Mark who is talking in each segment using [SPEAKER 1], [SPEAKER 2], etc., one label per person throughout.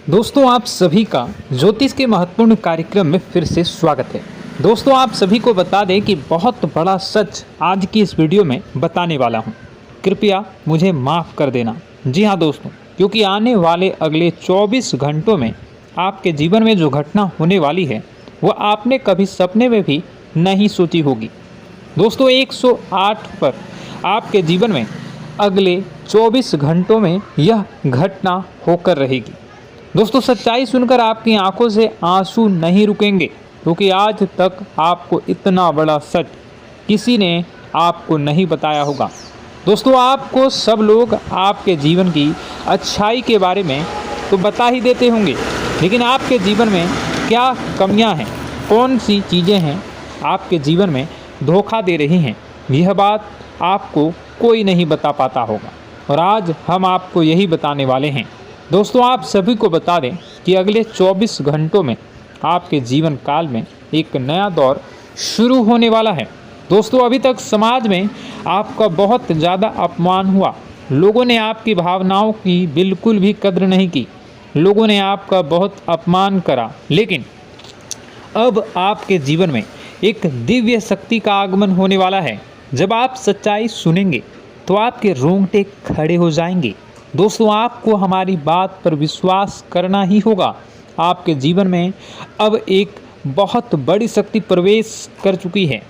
[SPEAKER 1] दोस्तों आप सभी का ज्योतिष के महत्वपूर्ण कार्यक्रम में फिर से स्वागत है। दोस्तों आप सभी को बता दें कि बहुत बड़ा सच आज की इस वीडियो में बताने वाला हूं। कृपया मुझे माफ़ कर देना। जी हां दोस्तों, क्योंकि आने वाले अगले 24 घंटों में आपके जीवन में जो घटना होने वाली है वह आपने कभी सपने में भी नहीं सोची होगी। दोस्तों 108 पर आपके जीवन में अगले 24 घंटों में यह घटना होकर रहेगी। दोस्तों सच्चाई सुनकर आपकी आंखों से आंसू नहीं रुकेंगे, क्योंकि आज तक आपको इतना बड़ा सच किसी ने आपको नहीं बताया होगा। दोस्तों आपको सब लोग आपके जीवन की अच्छाई के बारे में तो बता ही देते होंगे, लेकिन आपके जीवन में क्या कमियां हैं, कौन सी चीज़ें हैं आपके जीवन में धोखा दे रही हैं, यह बात आपको कोई नहीं बता पाता होगा। और आज हम आपको यही बताने वाले हैं। दोस्तों आप सभी को बता दें कि अगले 24 घंटों में आपके जीवन काल में एक नया दौर शुरू होने वाला है। दोस्तों अभी तक समाज में आपका बहुत ज़्यादा अपमान हुआ, लोगों ने आपकी भावनाओं की बिल्कुल भी कद्र नहीं की, लोगों ने आपका बहुत अपमान करा, लेकिन अब आपके जीवन में एक दिव्य शक्ति का आगमन होने वाला है। जब आप सच्चाई सुनेंगे तो आपके रोंगटे खड़े हो जाएंगे। दोस्तों आपको हमारी बात पर विश्वास करना ही होगा। आपके जीवन में अब एक बहुत बड़ी शक्ति प्रवेश कर चुकी है।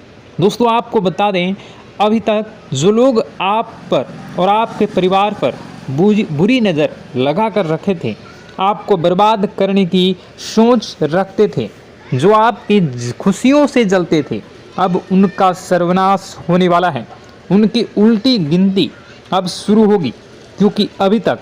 [SPEAKER 1] दोस्तों आपको बता दें, अभी तक जो लोग आप पर और आपके परिवार पर बुरी नज़र लगा कर रखे थे, आपको बर्बाद करने की सोच रखते थे, जो आपकी खुशियों से जलते थे, अब उनका सर्वनाश होने वाला है। उनकी उल्टी गिनती अब शुरू होगी, क्योंकि अभी तक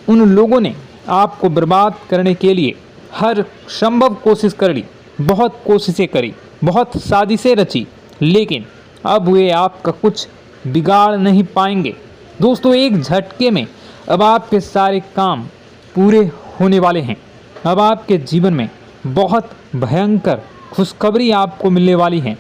[SPEAKER 1] उन लोगों ने आपको बर्बाद करने के लिए हर संभव कोशिश कर ली, बहुत कोशिशें करी, बहुत साजिशें रची, लेकिन अब वे आपका कुछ बिगाड़ नहीं पाएंगे। दोस्तों एक झटके में अब आपके सारे काम पूरे होने वाले हैं। अब आपके जीवन में बहुत भयंकर खुशखबरी आपको मिलने वाली है।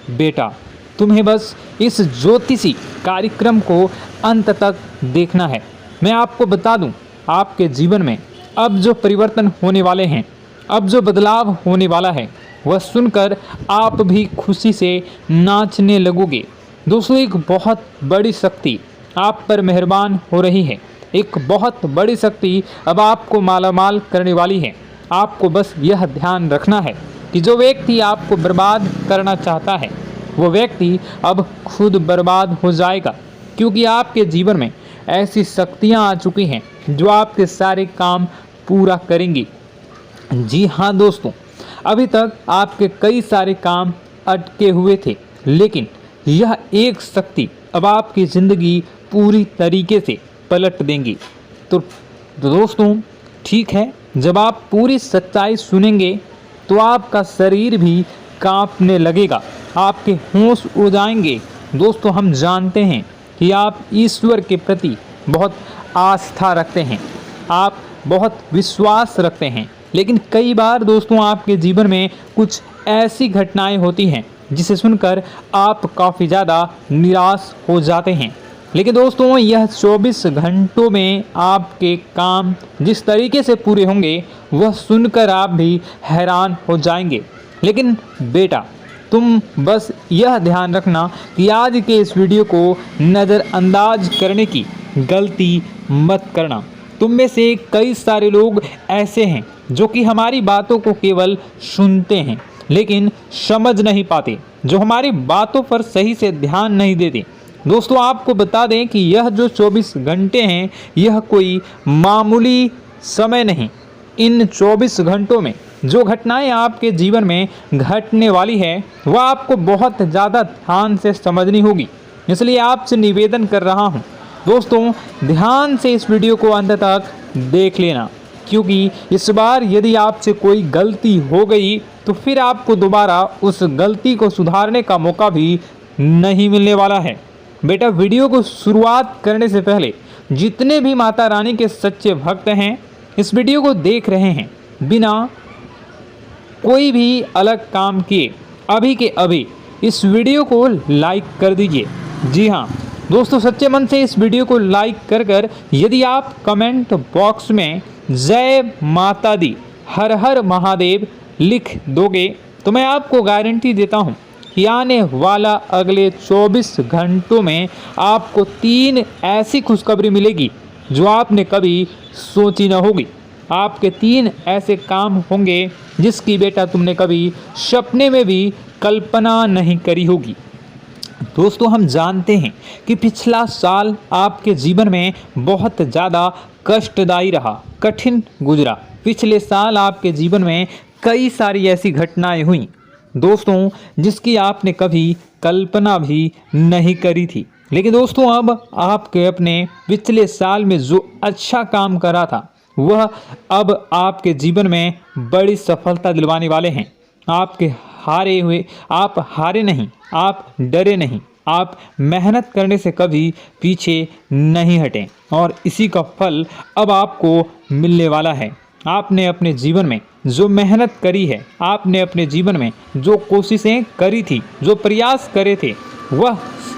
[SPEAKER 1] बेटा तुम्हें बस इस ज्योतिषी कार्यक्रम को अंत तक देखना है। मैं आपको बता दूं, आपके जीवन में अब जो परिवर्तन होने वाले हैं, अब जो बदलाव होने वाला है, वह सुनकर आप भी खुशी से नाचने लगोगे। दोस्तों एक बहुत बड़ी शक्ति आप पर मेहरबान हो रही है। एक बहुत बड़ी शक्ति अब आपको मालामाल करने वाली है। आपको बस यह ध्यान रखना है कि जो व्यक्ति आपको बर्बाद करना चाहता है, वो व्यक्ति अब खुद बर्बाद हो जाएगा, क्योंकि आपके जीवन में ऐसी शक्तियां आ चुकी हैं जो आपके सारे काम पूरा करेंगी। जी हाँ दोस्तों, अभी तक आपके कई सारे काम अटके हुए थे, लेकिन यह एक शक्ति अब आपकी ज़िंदगी पूरी तरीके से पलट देंगी। तो दोस्तों ठीक है, जब आप पूरी सच्चाई सुनेंगे तो आपका शरीर भी कांपने लगेगा, आपके होश उड़ जाएंगे। दोस्तों हम जानते हैं कि आप ईश्वर के प्रति बहुत आस्था रखते हैं, आप बहुत विश्वास रखते हैं, लेकिन कई बार दोस्तों आपके जीवन में कुछ ऐसी घटनाएं होती हैं जिसे सुनकर आप काफ़ी ज़्यादा निराश हो जाते हैं। लेकिन दोस्तों यह 24 घंटों में आपके काम जिस तरीके से पूरे होंगे वह सुनकर आप भी हैरान हो जाएंगे। लेकिन बेटा तुम बस यह ध्यान रखना कि आज के इस वीडियो को नज़रअंदाज करने की गलती मत करना। तुम में से कई सारे लोग ऐसे हैं जो कि हमारी बातों को केवल सुनते हैं लेकिन समझ नहीं पाते, जो हमारी बातों पर सही से ध्यान नहीं देते। दोस्तों आपको बता दें कि यह जो 24 घंटे हैं यह कोई मामूली समय नहीं। इन 24 घंटों में जो घटनाएं आपके जीवन में घटने वाली है वह आपको बहुत ज़्यादा ध्यान से समझनी होगी। इसलिए आपसे निवेदन कर रहा हूं, दोस्तों ध्यान से इस वीडियो को अंत तक देख लेना, क्योंकि इस बार यदि आपसे कोई गलती हो गई तो फिर आपको दोबारा उस गलती को सुधारने का मौका भी नहीं मिलने वाला है। बेटा वीडियो को शुरुआत करने से पहले जितने भी माता रानी के सच्चे भक्त हैं इस वीडियो को देख रहे हैं, बिना कोई भी अलग काम किए अभी के अभी इस वीडियो को लाइक कर दीजिए। जी हाँ दोस्तों, सच्चे मन से इस वीडियो को लाइक कर यदि आप कमेंट बॉक्स में जय माता दी, हर हर महादेव लिख दोगे तो मैं आपको गारंटी देता हूँ कि आने वाला अगले 24 घंटों में आपको 3 ऐसी खुशखबरी मिलेगी जो आपने कभी सोची न होगी। आपके 3 ऐसे काम होंगे जिसकी बेटा तुमने कभी सपने में भी कल्पना नहीं करी होगी। दोस्तों, हम जानते हैं कि पिछला साल आपके जीवन में बहुत ज़्यादा कष्टदायी रहा, कठिन गुजरा। पिछले साल आपके जीवन में कई सारी ऐसी घटनाएं हुई दोस्तों जिसकी आपने कभी कल्पना भी नहीं करी थी। लेकिन दोस्तों, अब आपके अपने पिछले साल में जो अच्छा काम करा था वह अब आपके जीवन में बड़ी सफलता दिलवाने वाले हैं। आप हारे नहीं, आप डरे नहीं, आप मेहनत करने से कभी पीछे नहीं हटें और इसी का फल अब आपको मिलने वाला है। आपने अपने जीवन में जो मेहनत करी है, आपने अपने जीवन में जो कोशिशें करी थी, जो प्रयास करे थे, वह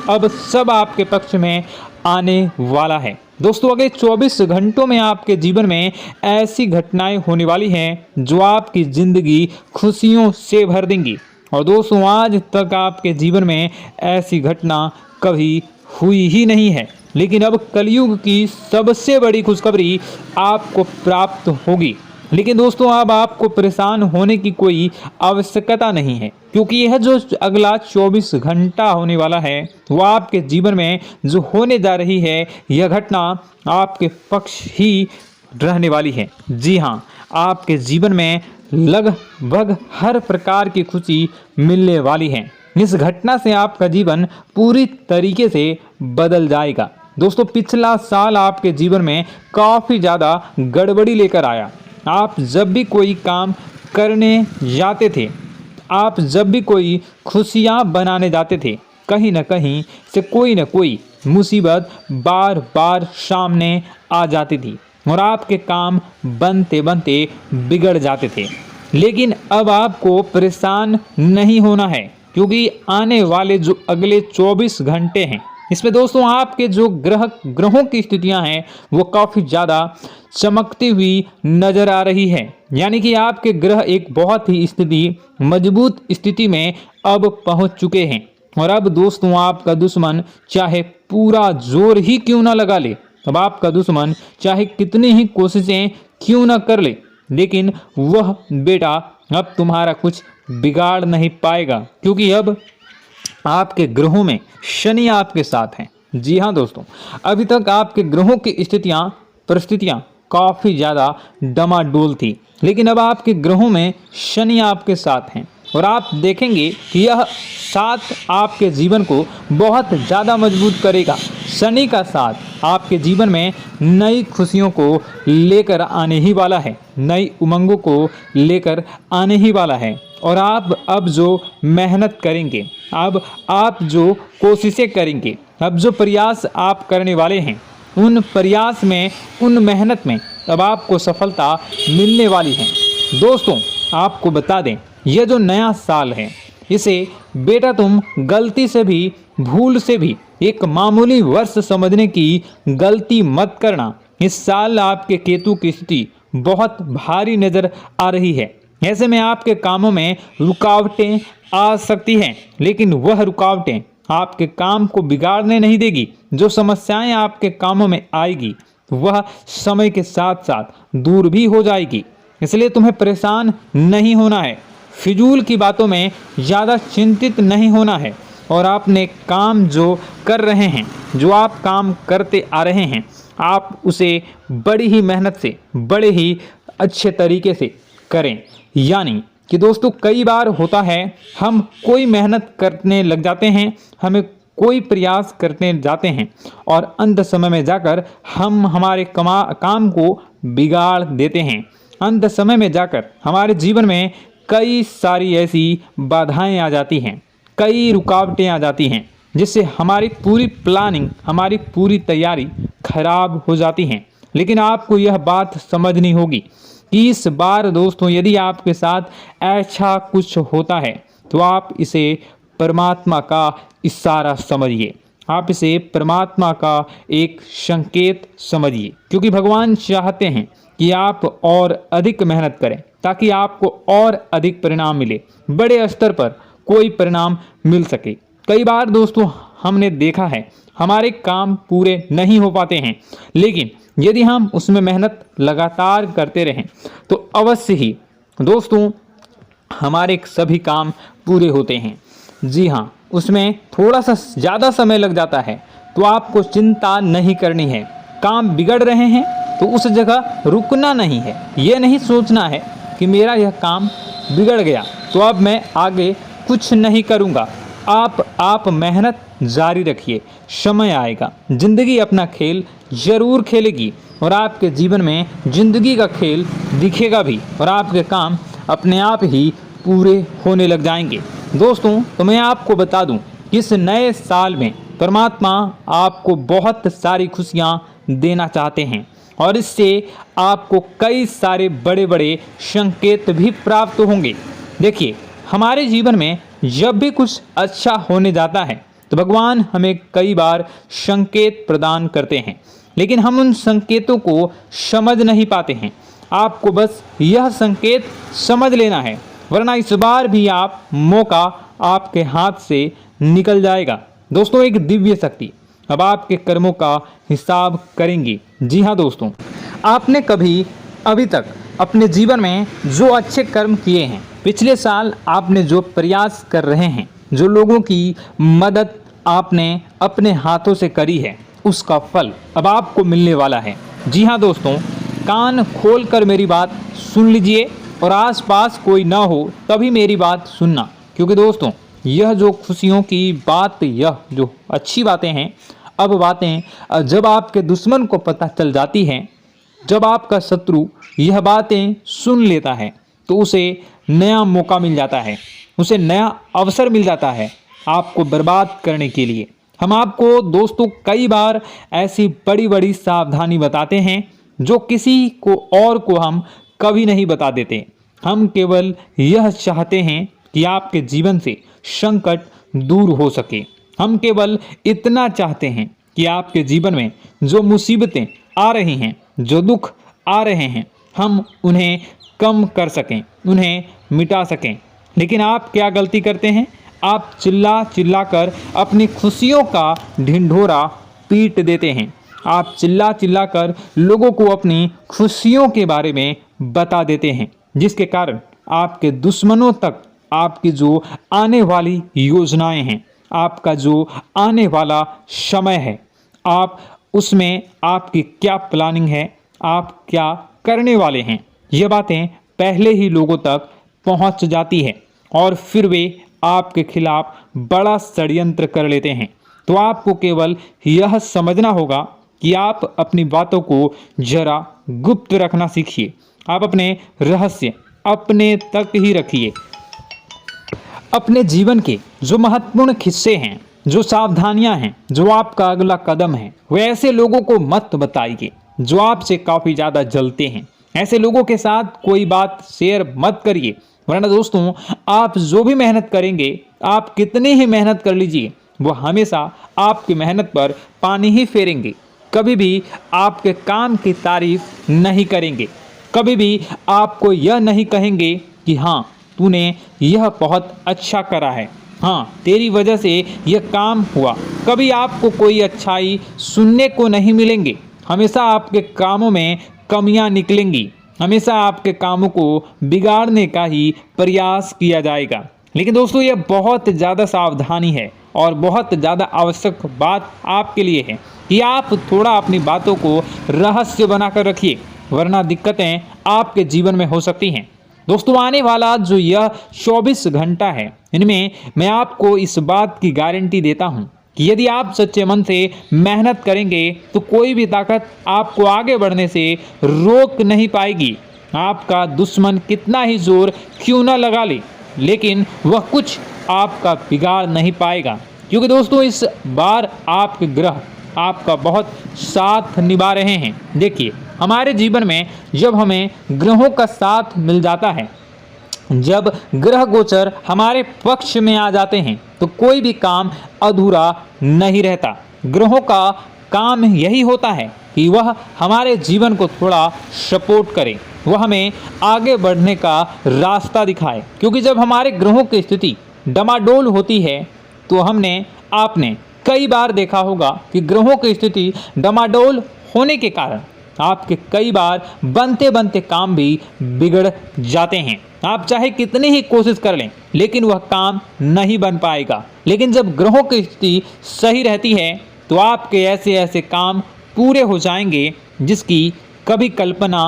[SPEAKER 1] अब सब आपके पक्ष में आने वाला है। दोस्तों, अगले 24 घंटों में आपके जीवन में ऐसी घटनाएं होने वाली हैं जो आपकी ज़िंदगी खुशियों से भर देंगी। और दोस्तों, आज तक आपके जीवन में ऐसी घटना कभी हुई ही नहीं है, लेकिन अब कलयुग की सबसे बड़ी खुशखबरी आपको प्राप्त होगी। लेकिन दोस्तों, अब आपको परेशान होने की कोई आवश्यकता नहीं है, क्योंकि यह जो अगला 24 घंटा होने वाला है वह आपके जीवन में जो होने जा रही है यह घटना आपके पक्ष ही रहने वाली है। जी हाँ, आपके जीवन में लगभग हर प्रकार की खुशी मिलने वाली है। इस घटना से आपका जीवन पूरी तरीके से बदल जाएगा। दोस्तों, पिछला साल आपके जीवन में काफ़ी ज़्यादा गड़बड़ी लेकर आया। आप जब भी कोई काम करने जाते थे, आप जब भी कोई खुशियाँ बनाने जाते थे, कहीं न कहीं से कोई न कोई मुसीबत बार बार सामने आ जाती थी और आपके काम बनते बनते बिगड़ जाते थे। लेकिन अब आपको परेशान नहीं होना है, क्योंकि आने वाले जो अगले 24 घंटे हैं इसमें दोस्तों आपके जो ग्रहों की स्थितियां हैं वो काफ़ी ज़्यादा चमकती हुई नज़र आ रही है। यानी कि आपके ग्रह एक बहुत ही मजबूत स्थिति में अब पहुंच चुके हैं। और अब दोस्तों, आपका दुश्मन चाहे पूरा जोर ही क्यों ना लगा ले, अब आपका दुश्मन चाहे कितनी ही कोशिशें क्यों ना कर ले, लेकिन वह बेटा अब तुम्हारा कुछ बिगाड़ नहीं पाएगा, क्योंकि अब आपके ग्रहों में शनि आपके साथ हैं। जी हाँ दोस्तों, अभी तक आपके ग्रहों की परिस्थितियाँ काफ़ी ज़्यादा डमाडोल थी, लेकिन अब आपके ग्रहों में शनि आपके साथ हैं और आप देखेंगे कि यह साथ आपके जीवन को बहुत ज़्यादा मजबूत करेगा। शनि का साथ आपके जीवन में नई खुशियों को लेकर आने ही वाला है, नई उमंगों को लेकर आने ही वाला है। और आप अब जो मेहनत करेंगे, अब आप जो कोशिशें करेंगे, अब जो प्रयास आप करने वाले हैं, उन प्रयास में, उन मेहनत में अब आपको सफलता मिलने वाली है। दोस्तों, आपको बता दें, यह जो नया साल है इसे बेटा तुम गलती से भी, भूल से भी एक मामूली वर्ष समझने की गलती मत करना। इस साल आपके केतु की स्थिति बहुत भारी नज़र आ रही है। ऐसे में आपके कामों में रुकावटें आ सकती हैं, लेकिन वह रुकावटें आपके काम को बिगाड़ने नहीं देगी। जो समस्याएं आपके कामों में आएगी वह समय के साथ साथ दूर भी हो जाएगी। इसलिए तुम्हें परेशान नहीं होना है, फिजूल की बातों में ज़्यादा चिंतित नहीं होना है। और आपने काम जो कर रहे हैं, जो आप काम करते आ रहे हैं, आप उसे बड़ी ही मेहनत से, बड़े ही अच्छे तरीके से करें। यानी कि दोस्तों, कई बार होता है हम कोई मेहनत करने लग जाते हैं, हमें कोई प्रयास करने जाते हैं और अंत समय में जाकर हम हमारे काम को बिगाड़ देते हैं। अंत समय में जाकर हमारे जीवन में कई सारी ऐसी बाधाएं आ जाती हैं, कई रुकावटें आ जाती हैं, जिससे हमारी पूरी प्लानिंग, हमारी पूरी तैयारी खराब हो जाती हैं। लेकिन आपको यह बात समझनी होगी कि इस बार दोस्तों, यदि आपके साथ ऐसा कुछ होता है तो आप इसे परमात्मा का इशारा समझिए। आप इसे परमात्मा का एक संकेत समझिए, क्योंकि भगवान चाहते हैं कि आप और अधिक मेहनत करें ताकि आपको और अधिक परिणाम मिले, बड़े स्तर पर कोई परिणाम मिल सके। कई बार दोस्तों हमने देखा है हमारे काम पूरे नहीं हो पाते हैं, लेकिन यदि हम उसमें मेहनत लगातार करते रहें तो अवश्य ही दोस्तों हमारे सभी काम पूरे होते हैं। जी हाँ, उसमें थोड़ा सा ज़्यादा समय लग जाता है तो आपको चिंता नहीं करनी है। काम बिगड़ रहे हैं तो उस जगह रुकना नहीं है, ये नहीं सोचना है कि मेरा यह काम बिगड़ गया तो अब मैं आगे कुछ नहीं करूँगा। आप मेहनत जारी रखिए, समय आएगा, ज़िंदगी अपना खेल ज़रूर खेलेगी और आपके जीवन में ज़िंदगी का खेल दिखेगा भी और आपके काम अपने आप ही पूरे होने लग जाएंगे। दोस्तों तो मैं आपको बता दूं कि इस नए साल में परमात्मा आपको बहुत सारी खुशियां देना चाहते हैं और इससे आपको कई सारे बड़े बड़े संकेत भी प्राप्त होंगे। देखिए, हमारे जीवन में जब भी कुछ अच्छा होने जाता है तो भगवान हमें कई बार संकेत प्रदान करते हैं, लेकिन हम उन संकेतों को समझ नहीं पाते हैं। आपको बस यह संकेत समझ लेना है, वरना इस बार भी आप मौका आपके हाथ से निकल जाएगा। दोस्तों, एक दिव्य शक्ति अब आपके कर्मों का हिसाब करेंगी। जी हाँ दोस्तों, आपने कभी अभी तक अपने जीवन में जो अच्छे कर्म किए हैं, पिछले साल आपने जो प्रयास कर रहे हैं, जो लोगों की मदद आपने अपने हाथों से करी है, उसका फल अब आपको मिलने वाला है। जी हाँ दोस्तों, कान खोलकर मेरी बात सुन लीजिए और आसपास कोई ना हो तभी मेरी बात सुनना, क्योंकि दोस्तों यह जो खुशियों की बात, यह जो अच्छी बातें हैं, अब बातें जब आपके दुश्मन को पता चल जाती हैं, जब आपका शत्रु यह बातें सुन लेता है तो उसे नया मौका मिल जाता है, उसे नया अवसर मिल जाता है आपको बर्बाद करने के लिए। हम आपको दोस्तों कई बार ऐसी बड़ी बड़ी सावधानी बताते हैं जो किसी को और को हम कभी नहीं बता देते। हम केवल यह चाहते हैं कि आपके जीवन से संकट दूर हो सके। हम केवल इतना चाहते हैं कि आपके जीवन में जो मुसीबतें आ रही हैं, जो दुख आ रहे हैं, हम उन्हें कम कर सकें, उन्हें मिटा सकें। लेकिन आप क्या गलती करते हैं? आप चिल्ला चिल्ला कर अपनी खुशियों का ढिंढोरा पीट देते हैं। आप चिल्ला चिल्ला कर लोगों को अपनी खुशियों के बारे में बता देते हैं, जिसके कारण आपके दुश्मनों तक आपकी जो आने वाली योजनाएं हैं, आपका जो आने वाला समय है, आप उसमें आपकी क्या प्लानिंग है, आप क्या करने वाले हैं, ये बातें पहले ही लोगों तक पहुंच जाती है और फिर वे आपके खिलाफ बड़ा षड्यंत्र कर लेते हैं। तो आपको केवल यह समझना होगा कि आप अपनी बातों को जरा गुप्त रखना सीखिए। आप अपने रहस्य अपने तक ही रखिए। अपने जीवन के जो महत्वपूर्ण हिस्से हैं, जो सावधानियां हैं, जो आपका अगला कदम है, वे ऐसे लोगों को मत बताइए जो आपसे काफ़ी ज़्यादा जलते हैं। ऐसे लोगों के साथ कोई बात शेयर मत करिए, वरना दोस्तों आप जो भी मेहनत करेंगे, आप कितनी ही मेहनत कर लीजिए, वो हमेशा आपकी मेहनत पर पानी ही फेरेंगे। कभी भी आपके काम की तारीफ नहीं करेंगे, कभी भी आपको यह नहीं कहेंगे कि हाँ तूने यह बहुत अच्छा करा है, हाँ तेरी वजह से यह काम हुआ। कभी आपको कोई अच्छाई सुनने को नहीं मिलेंगे। हमेशा आपके कामों में कमियां निकलेंगी, हमेशा आपके कामों को बिगाड़ने का ही प्रयास किया जाएगा। लेकिन दोस्तों यह बहुत ज़्यादा सावधानी है और बहुत ज़्यादा आवश्यक बात आपके लिए है कि आप थोड़ा अपनी बातों को रहस्य बनाकर रखिए, वरना दिक्कतें आपके जीवन में हो सकती हैं। दोस्तों आने वाला जो यह 24 घंटा है, इनमें मैं आपको इस बात की गारंटी देता हूँ कि यदि आप सच्चे मन से मेहनत करेंगे तो कोई भी ताकत आपको आगे बढ़ने से रोक नहीं पाएगी। आपका दुश्मन कितना ही जोर क्यों न लगा ले, लेकिन वह कुछ आपका बिगाड़ नहीं पाएगा, क्योंकि दोस्तों इस बार आपके ग्रह आपका बहुत साथ निभा रहे हैं। देखिए, हमारे जीवन में जब हमें ग्रहों का साथ मिल जाता है जब ग्रह गोचर हमारे पक्ष में आ जाते हैं तो कोई भी काम अधूरा नहीं रहता। ग्रहों का काम यही होता है कि वह हमारे जीवन को थोड़ा सपोर्ट करे, वह हमें आगे बढ़ने का रास्ता दिखाए। क्योंकि जब हमारे ग्रहों की स्थिति डमाडोल होती है तो आपने कई बार देखा होगा कि ग्रहों की स्थिति डमाडोल होने के कारण आपके कई बार बनते बनते काम भी बिगड़ जाते हैं। आप चाहे कितनी ही कोशिश कर लें लेकिन वह काम नहीं बन पाएगा। लेकिन जब ग्रहों की स्थिति सही रहती है तो आपके ऐसे ऐसे काम पूरे हो जाएंगे जिसकी कभी कल्पना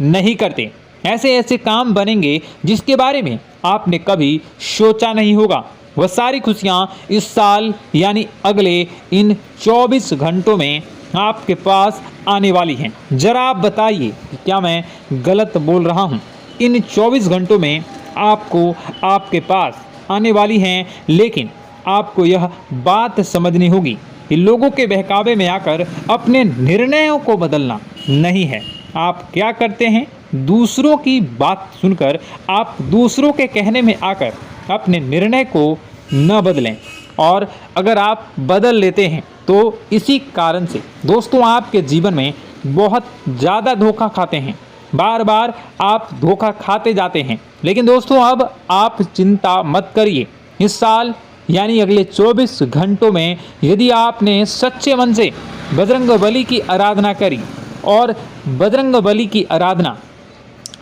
[SPEAKER 1] नहीं करते। ऐसे ऐसे काम बनेंगे जिसके बारे में आपने कभी सोचा नहीं होगा। वह सारी खुशियाँ इस साल यानी अगले इन 24 घंटों में आपके पास आने वाली हैं। जरा आप बताइए कि क्या मैं गलत बोल रहा हूँ? इन 24 घंटों में आपको आपके पास आने वाली हैं, लेकिन आपको यह बात समझनी होगी कि लोगों के बहकावे में आकर अपने निर्णयों को बदलना नहीं है। आप क्या करते हैं? दूसरों की बात सुनकर आप दूसरों के कहने में आकर अपने निर्णय को न बदलें, और अगर आप बदल लेते हैं तो इसी कारण से दोस्तों आपके जीवन में बहुत ज़्यादा धोखा खाते हैं। बार बार आप धोखा खाते जाते हैं। लेकिन दोस्तों अब आप चिंता मत करिए। इस साल यानी अगले 24 घंटों में यदि आपने सच्चे मन से बजरंगबली की आराधना करी, और बजरंगबली की आराधना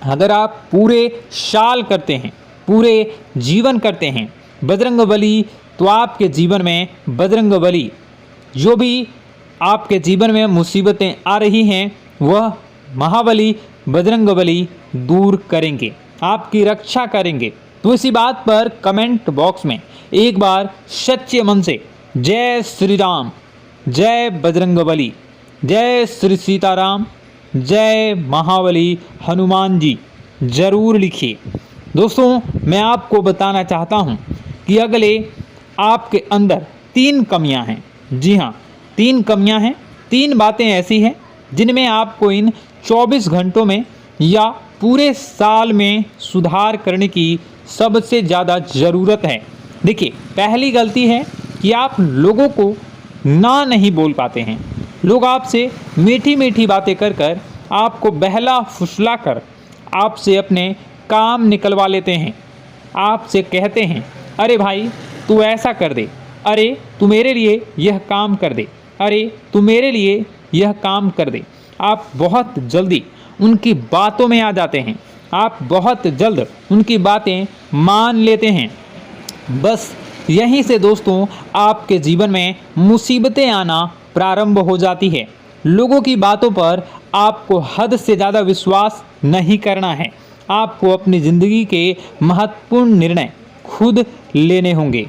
[SPEAKER 1] अगर आप पूरे साल करते हैं, पूरे जीवन करते हैं बजरंगबली, तो आपके जीवन में बजरंगबली जो भी आपके जीवन में मुसीबतें आ रही हैं वह महाबली बजरंगबली दूर करेंगे, आपकी रक्षा करेंगे। तो इसी बात पर कमेंट बॉक्स में एक बार सच्चे मन से जय श्री राम, जय बजरंगबली, जय श्री सीताराम, जय महाबली हनुमान जी जरूर लिखिए। दोस्तों मैं आपको बताना चाहता हूँ कि अगले आपके अंदर 3 कमियां हैं। जी हाँ, 3 कमियां हैं। 3 बातें ऐसी हैं जिनमें आपको इन 24 घंटों में या पूरे साल में सुधार करने की सबसे ज़्यादा ज़रूरत है। देखिए, पहली गलती है कि आप लोगों को ना नहीं बोल पाते हैं। लोग आपसे मीठी मीठी बातें कर कर आपको बहला फुसला कर आपसे अपने काम निकलवा लेते हैं। आपसे कहते हैं, अरे भाई तू ऐसा कर दे, अरे तू मेरे लिए यह काम कर दे, अरे तू मेरे लिए यह काम कर दे। आप बहुत जल्दी उनकी बातों में आ जाते हैं, आप बहुत जल्द उनकी बातें मान लेते हैं। बस यहीं से दोस्तों आपके जीवन में मुसीबतें आना प्रारंभ हो जाती है। लोगों की बातों पर आपको हद से ज़्यादा विश्वास नहीं करना है। आपको अपनी ज़िंदगी के महत्वपूर्ण निर्णय खुद लेने होंगे।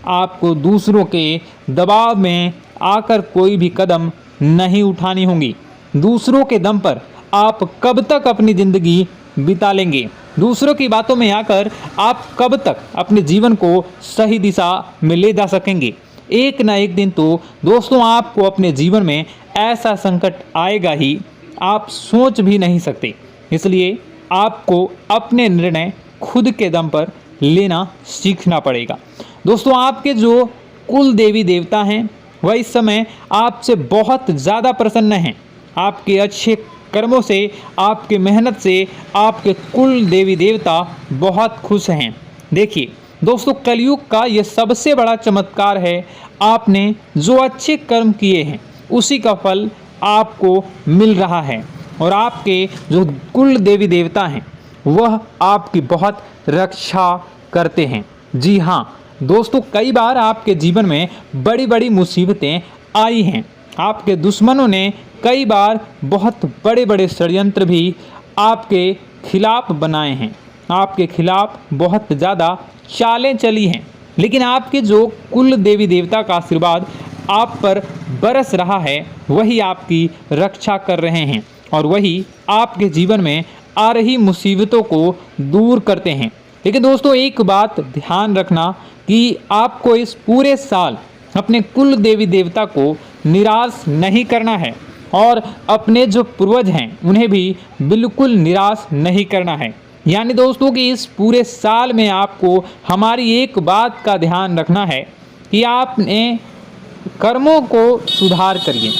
[SPEAKER 1] आपको दूसरों के दबाव में आकर कोई भी कदम नहीं उठानी होगी। दूसरों के दम पर आप कब तक अपनी ज़िंदगी बिता लेंगे? दूसरों की बातों में आकर आप कब तक अपने जीवन को सही दिशा में ले जा सकेंगे? एक ना एक दिन तो दोस्तों आपको अपने जीवन में ऐसा संकट आएगा ही, आप सोच भी नहीं सकते। इसलिए आपको अपने निर्णय खुद के दम पर लेना सीखना पड़ेगा। दोस्तों आपके जो कुल देवी देवता हैं वह इस समय आपसे बहुत ज़्यादा प्रसन्न हैं। आपके अच्छे कर्मों से, आपके मेहनत से आपके कुल देवी देवता बहुत खुश हैं। देखिए दोस्तों, कलयुग का ये सबसे बड़ा चमत्कार है। आपने जो अच्छे कर्म किए हैं उसी का फल आपको मिल रहा है, और आपके जो कुल देवी देवता हैं वह आपकी बहुत रक्षा करते हैं। जी हाँ दोस्तों, कई बार आपके जीवन में बड़ी बड़ी मुसीबतें आई हैं। आपके दुश्मनों ने कई बार बहुत बड़े बड़े षड्यंत्र भी आपके खिलाफ बनाए हैं। आपके खिलाफ बहुत ज़्यादा चालें चली हैं, लेकिन आपके जो कुल देवी देवता का आशीर्वाद आप पर बरस रहा है वही आपकी रक्षा कर रहे हैं, और वही आपके जीवन में आ रही मुसीबतों को दूर करते हैं। लेकिन दोस्तों एक बात ध्यान रखना कि आपको इस पूरे साल अपने कुल देवी देवता को निराश नहीं करना है, और अपने जो पूर्वज हैं उन्हें भी बिल्कुल निराश नहीं करना है। यानी दोस्तों कि इस पूरे साल में आपको हमारी एक बात का ध्यान रखना है कि आपने कर्मों को सुधार करिए,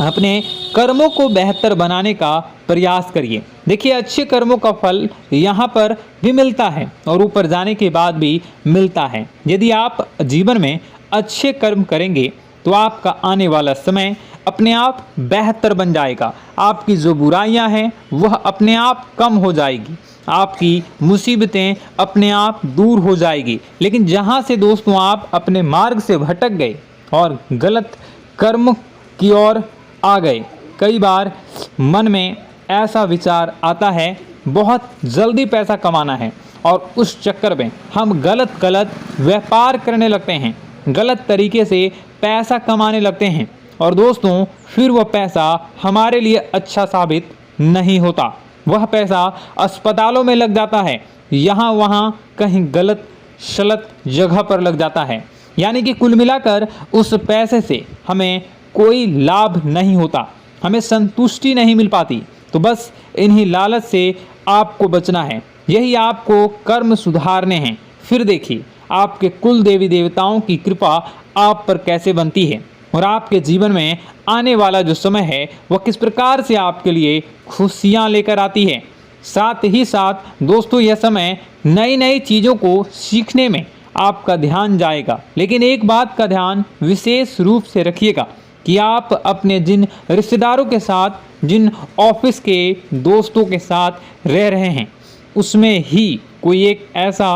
[SPEAKER 1] अपने कर्मों को बेहतर बनाने का प्रयास करिए। देखिए, अच्छे कर्मों का फल यहाँ पर भी मिलता है और ऊपर जाने के बाद भी मिलता है। यदि आप जीवन में अच्छे कर्म करेंगे तो आपका आने वाला समय अपने आप बेहतर बन जाएगा। आपकी जो बुराइयां हैं वह अपने आप कम हो जाएगी, आपकी मुसीबतें अपने आप दूर हो जाएगी। लेकिन जहां से दोस्तों आप अपने मार्ग से भटक गए और गलत कर्म की ओर आ गए, कई बार मन में ऐसा विचार आता है बहुत जल्दी पैसा कमाना है और उस चक्कर में हम गलत व्यापार करने लगते हैं, गलत तरीके से पैसा कमाने लगते हैं और दोस्तों फिर वह पैसा हमारे लिए अच्छा साबित नहीं होता। वह पैसा अस्पतालों में लग जाता है, यहाँ वहाँ कहीं गलत शलत जगह पर लग जाता है। यानी कि कुल मिलाकर उस पैसे से हमें कोई लाभ नहीं होता, हमें संतुष्टि नहीं मिल पाती। तो बस इन्हीं लालच से आपको बचना है, यही आपको कर्म सुधारने हैं। फिर देखिए आपके कुल देवी देवताओं की कृपा आप पर कैसे बनती है और आपके जीवन में आने वाला जो समय है वह किस प्रकार से आपके लिए खुशियाँ लेकर आती है। साथ ही साथ दोस्तों यह समय नई नई चीज़ों को सीखने में आपका ध्यान जाएगा। लेकिन एक बात का ध्यान विशेष रूप से रखिएगा कि आप अपने जिन रिश्तेदारों के साथ, जिन ऑफिस के दोस्तों के साथ रह रहे हैं, उसमें ही कोई एक ऐसा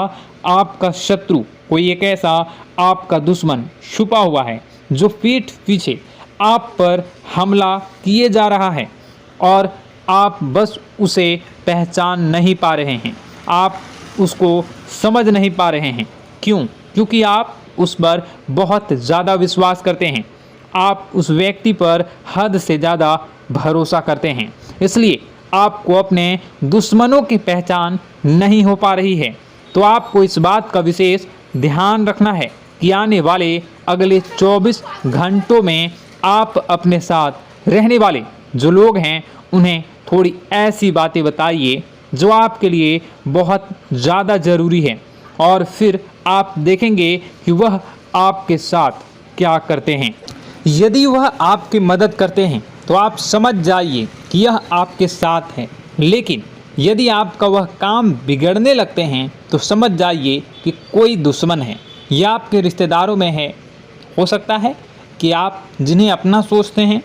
[SPEAKER 1] आपका शत्रु, कोई एक ऐसा आपका दुश्मन छुपा हुआ है जो पीठ पीछे आप पर हमला किए जा रहा है और आप बस उसे पहचान नहीं पा रहे हैं, आप उसको समझ नहीं पा रहे हैं। क्यों? क्योंकि आप उस पर बहुत ज़्यादा विश्वास करते हैं, आप उस व्यक्ति पर हद से ज़्यादा भरोसा करते हैं, इसलिए आपको अपने दुश्मनों की पहचान नहीं हो पा रही है। तो आपको इस बात का विशेष ध्यान रखना है कि आने वाले अगले 24 घंटों में आप अपने साथ रहने वाले जो लोग हैं उन्हें थोड़ी ऐसी बातें बताइए जो आपके लिए बहुत ज़्यादा ज़रूरी है और फिर आप देखेंगे कि वह आपके साथ क्या करते हैं। यदि वह आपकी मदद करते हैं तो आप समझ जाइए कि यह आपके साथ है, लेकिन यदि आपका वह काम बिगड़ने लगते हैं तो समझ जाइए कि कोई दुश्मन है या आपके रिश्तेदारों में है। हो सकता है कि आप जिन्हें अपना सोचते हैं,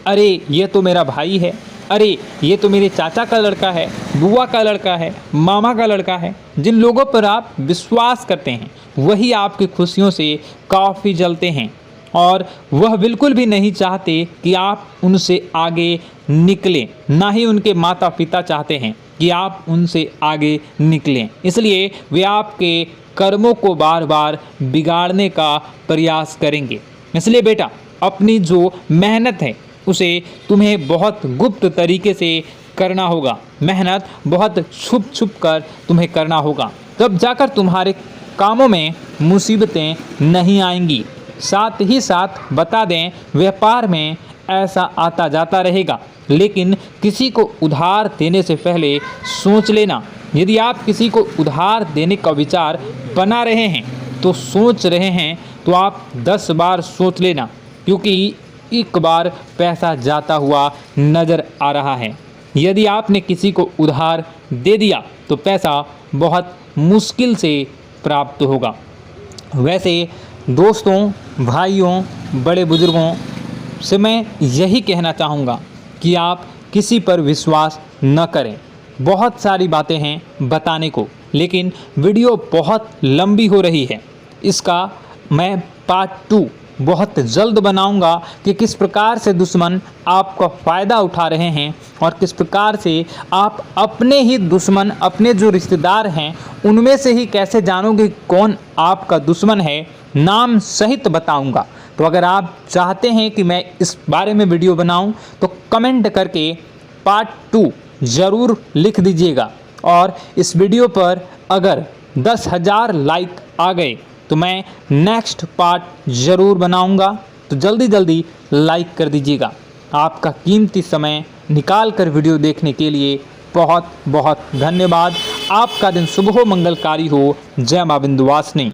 [SPEAKER 1] अरे ये तो मेरा भाई है, अरे ये तो मेरे चाचा का लड़का है, बुआ का लड़का है, मामा का लड़का है, जिन लोगों पर आप विश्वास करते हैं वही आपकी खुशियों से काफ़ी जलते हैं और वह बिल्कुल भी नहीं चाहते कि आप उनसे आगे निकलें, ना ही उनके माता पिता चाहते हैं कि आप उनसे आगे निकलें। इसलिए वे आपके कर्मों को बार बार बिगाड़ने का प्रयास करेंगे। इसलिए बेटा, अपनी जो मेहनत है उसे तुम्हें बहुत गुप्त तरीके से करना होगा, मेहनत बहुत छुप छुप कर तुम्हें करना होगा, तब जाकर तुम्हारे कामों में मुसीबतें नहीं आएंगी। साथ ही साथ बता दें, व्यापार में ऐसा आता जाता रहेगा, लेकिन किसी को उधार देने से पहले सोच लेना। यदि आप किसी को उधार देने का विचार बना रहे हैं तो सोच रहे हैं तो आप 10 बार सोच लेना, क्योंकि एक बार पैसा जाता हुआ नज़र आ रहा है। यदि आपने किसी को उधार दे दिया तो पैसा बहुत मुश्किल से प्राप्त होगा। वैसे दोस्तों, भाइयों, बड़े बुजुर्गों से मैं यही कहना चाहूँगा कि आप किसी पर विश्वास न करें। बहुत सारी बातें हैं बताने को, लेकिन वीडियो बहुत लंबी हो रही है। इसका मैं पार्ट 2 बहुत जल्द बनाऊंगा कि किस प्रकार से दुश्मन आपका फ़ायदा उठा रहे हैं और किस प्रकार से आप अपने ही दुश्मन, अपने जो रिश्तेदार हैं उनमें से ही कैसे जानोगे कौन आपका दुश्मन है, नाम सहित बताऊंगा। तो अगर आप चाहते हैं कि मैं इस बारे में वीडियो बनाऊं तो कमेंट करके पार्ट 2 ज़रूर लिख दीजिएगा। और इस वीडियो पर अगर 10,000 लाइक आ गए तो मैं नेक्स्ट पार्ट ज़रूर बनाऊंगा। तो जल्दी जल्दी लाइक कर दीजिएगा। आपका कीमती समय निकाल कर वीडियो देखने के लिए बहुत बहुत धन्यवाद। आपका दिन शुभ हो, मंगलकारी हो। जय मां विंध्यवासिनी।